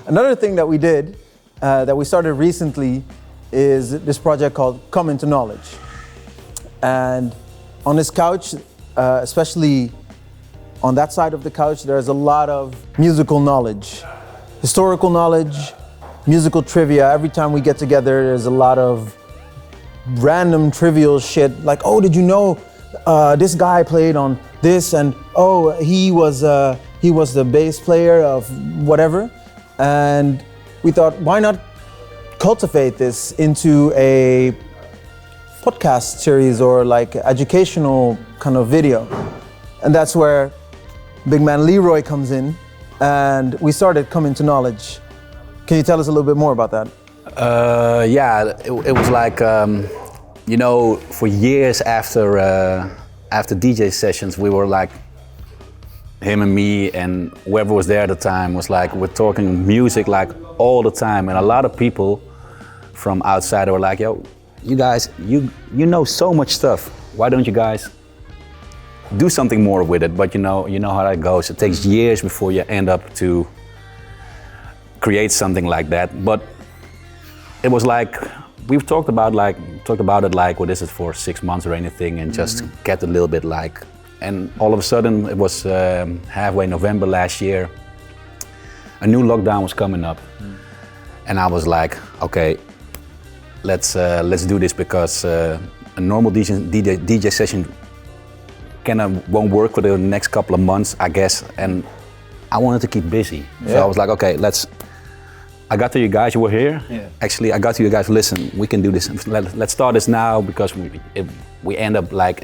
Another thing that we did, that we started recently, is this project called Come Into Knowledge. And on this couch, especially on that side of the couch, there's a lot of musical knowledge, historical knowledge, musical trivia. Every time we get together, there's a lot of random trivial shit, like, oh, did you know this guy played on this, and oh, he was the bass player of whatever. And we thought, why not cultivate this into a podcast series or like educational kind of video? And that's where big man Leroy comes in, and we started Come Into Knowledge. Can you tell us a little bit more about that? Yeah, it was like, you know, for years after DJ sessions, we were like, him and me and whoever was there at the time was like, we're talking music like all the time. And a lot of people from outside were like, yo, you guys, you know so much stuff. Why don't you guys do something more with it? But you know how that goes. It takes years before you end up to create something like that. But it was like, we've talked about it like, what is it, for 6 months or anything, and just get a little bit like, and all of a sudden it was halfway November last year, a new lockdown was coming up. And I was like, okay, let's do this, because a normal DJ session won't work for the next couple of months, I guess, and I wanted to keep busy. Yeah. So I was like, okay, I got to you guys, you were here. Yeah. Actually, I got to you guys, listen, we can do this. Let's start this now, because we end up like,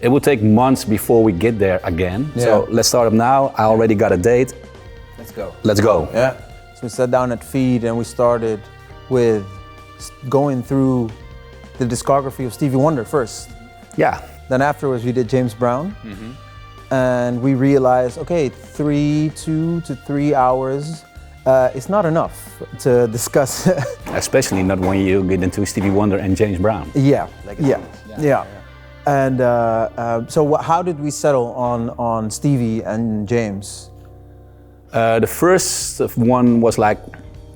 it will take months before we get there again. Yeah. So let's start up now. I already got a date. Let's go. Yeah. So we sat down at Feed and we started with going through the discography of Stevie Wonder first. Yeah. Then afterwards we did James Brown. And we realized, okay, 2 to 3 hours is not enough to discuss. Especially not when you get into Stevie Wonder and James Brown. Yeah, yeah. And so how did we settle on Stevie and James? The first one was like,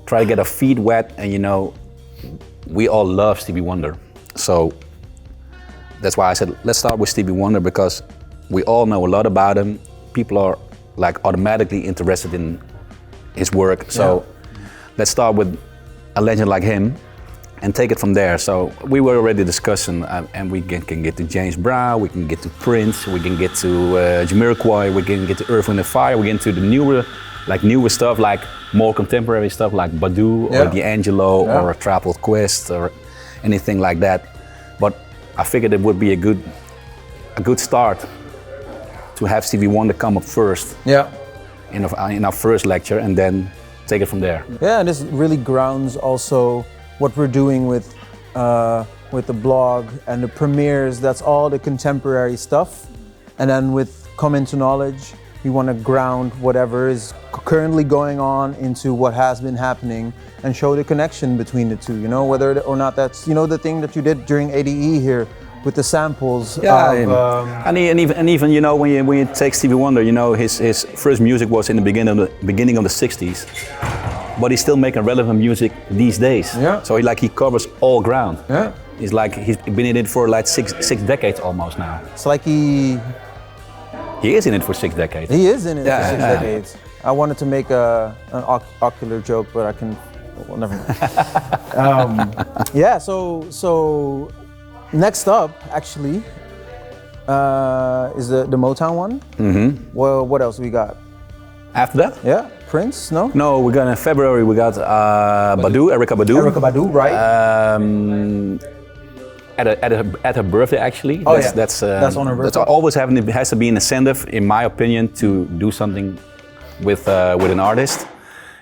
try to get our feet wet, and you know, we all love Stevie Wonder. So that's why I said, let's start with Stevie Wonder, because we all know a lot about him. People are like automatically interested in his work. So let's start with a legend like him and take it from there. So we were already discussing, and we can get to James Brown, we can get to Prince, we can get to Jamiroquai, we can get to Earth, Wind & Fire, we get into the newer stuff, like more contemporary stuff like Badu or D'Angelo or Tribe Called Quest or anything like that. But I figured it would be a good start to have Stevie Wonder come up first. Yeah. In our first lecture, and then take it from there. Yeah, and this really grounds also what we're doing with the blog and the premieres. That's all the contemporary stuff. And then with Come Into Knowledge, we want to ground whatever is currently going on into what has been happening and show the connection between the two, you know, whether or not that's, you know, the thing that you did during ADE here with the samples. Yeah, and even you know, when you take Stevie Wonder, you know, his first music was in the beginning of the 60s, but he's still making relevant music these days. Yeah. So he covers all ground. Yeah. He's been in it for like six decades almost now. It's like he is in it for 6 decades. He is in it for 6 decades. I wanted to make an ocular joke, but I can. Well, never mind. Yeah. So. Next up, actually, is the Motown one. Well, what else we got? After that? Yeah, Prince, no? No, we got in February, we got Erykah Badu. Erykah Badu, right. At her birthday, actually. Oh, that's on her birthday. That's always has to be an incentive, in my opinion, to do something with an artist.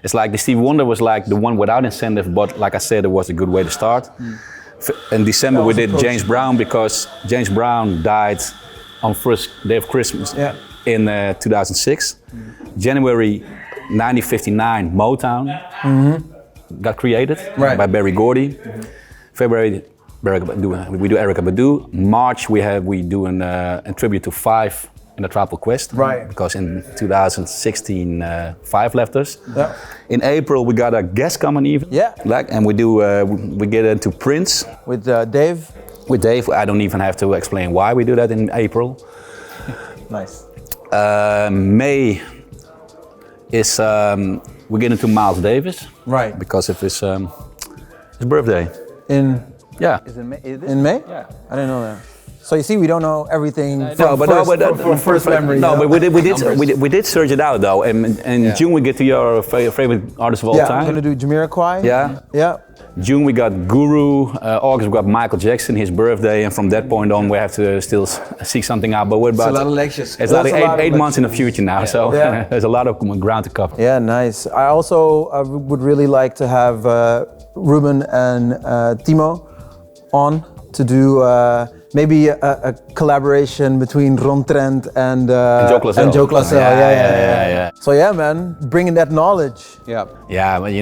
It's like the Stevie Wonder was like the one without incentive, but like I said, it was a good way to start. In December we did James Brown, because James Brown died on first day of Christmas in 2006. January 1959, Motown got created by Berry Gordy. February, we do Erykah Badu. March, we do a tribute to Five in the Tropical Quest. Right. Because in 2016, Five left us. Yeah. In April, we got a guest coming even. Yeah. And we get into Prince. With Dave. With Dave, I don't even have to explain why we do that in April. Nice. May is we get into Miles Davis. Right. Because of his birthday. Is it May? In May? Yeah. I didn't know that. So you see, we don't know everything from first memory. No, but we did search it out though. And in June we get to your favorite artist of all time. Yeah, we're gonna do Jamiroquai. Yeah. Yeah. June we got Guru. August we got Michael Jackson, his birthday, and from that point on we have to still seek something out. But what about? It's a lot of lectures. It's like eight months in the future now, so there's a lot of ground to cover. Yeah, nice. I also would really like to have Ruben and Timo on to do maybe a collaboration between Ron Trent and Joe Classell. Yeah. So yeah, man, bringing that knowledge. Yeah. Yeah, but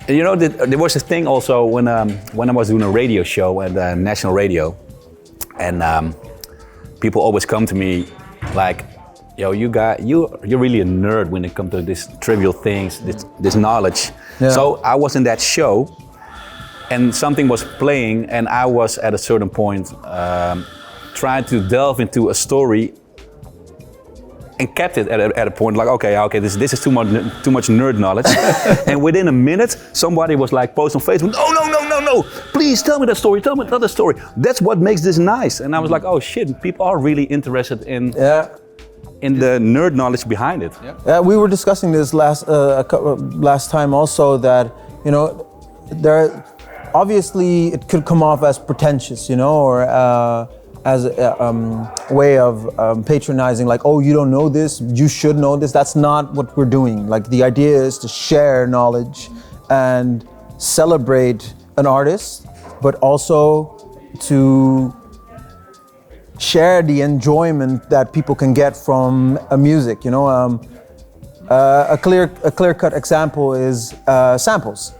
there was a thing also when I was doing a radio show at national radio, and people always come to me like, "Yo, you're really a nerd when it comes to these trivial things, this knowledge." Yeah. So I was in that show, and something was playing, and I was at a certain point trying to delve into a story. And kept it at a point like, okay, this is too much nerd knowledge. And within a minute, somebody was like post on Facebook, no, please tell me that story, tell me another story. That's what makes this nice. And I was like, oh shit, people are really interested in the nerd knowledge behind it. Yeah, we were discussing this last time also, that there obviously it could come off as pretentious, or as a way of patronizing, like, oh, you don't know this, you should know this. That's not what we're doing. Like, the idea is to share knowledge and celebrate an artist, but also to share the enjoyment that people can get from a music. A clear-cut example is samples.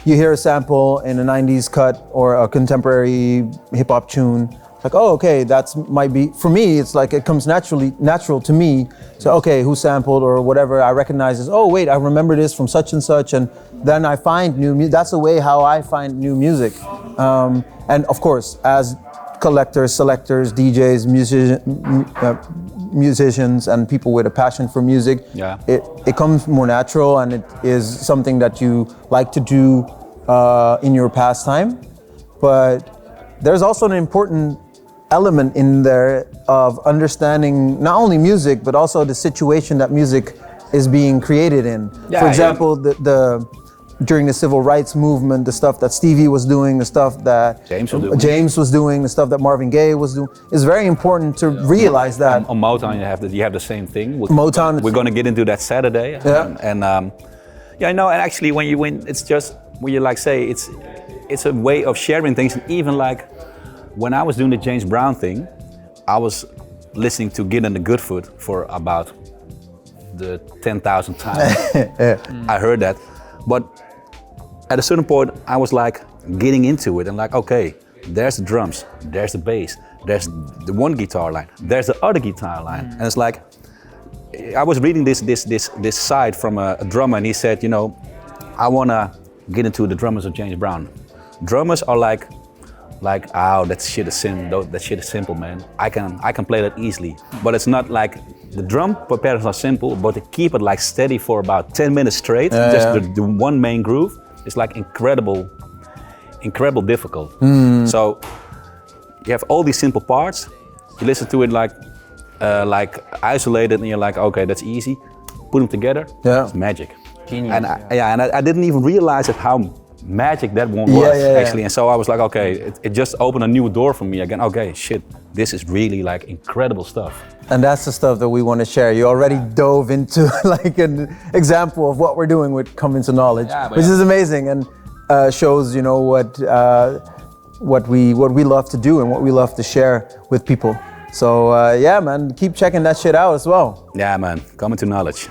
You hear a sample in a 90s cut or a contemporary hip hop tune. It's like, oh, okay, might be, for me, it's like it comes natural to me. So, okay, who sampled or whatever, I recognize this, oh, wait, I remember this from such and such, and then I find new music. That's the way how I find new music. And of course, as collectors, selectors, DJs, musicians, and people with a passion for music, it comes more natural, and it is something that you like to do in your pastime. But there's also an important element in there of understanding not only music, but also the situation that music is being created in. For example, during the civil rights movement, the stuff that Stevie was doing, the stuff that James was doing, the stuff that Marvin Gaye was doing, is very important to realize that. On Motown, you have the same thing. Motown. We're going to get into that Saturday. Yeah. And actually, when you win, it's just when you say it's a way of sharing things. And even like when I was doing the James Brown thing, I was listening to Get in the Good Foot for about the 10,000 times. I heard that, but at a certain point, I was like getting into it and like, okay, there's the drums, there's the bass, there's the one guitar line, there's the other guitar line, and it's like, I was reading this side from a drummer, and he said, I wanna get into the drummers of James Brown. Drummers are like, oh, that shit is simple, man. I can play that easily, but it's not like the drum patterns are simple, but to keep it like steady for about 10 minutes straight, the one main groove. It's like incredible difficult. So you have all these simple parts. You listen to it like isolated, and you're like, okay, that's easy. Put them together, it's magic. Genius. And I didn't even realize how magic that one was actually. And so I was like, okay, it just opened a new door for me again. Okay, shit, this is really like incredible stuff. And that's the stuff that we want to share. You already dove into like an example of what we're doing with Come Into Knowledge, which is amazing, and shows what we love to do and what we love to share with people. So yeah, man, keep checking that shit out as well. Yeah, man, coming to knowledge.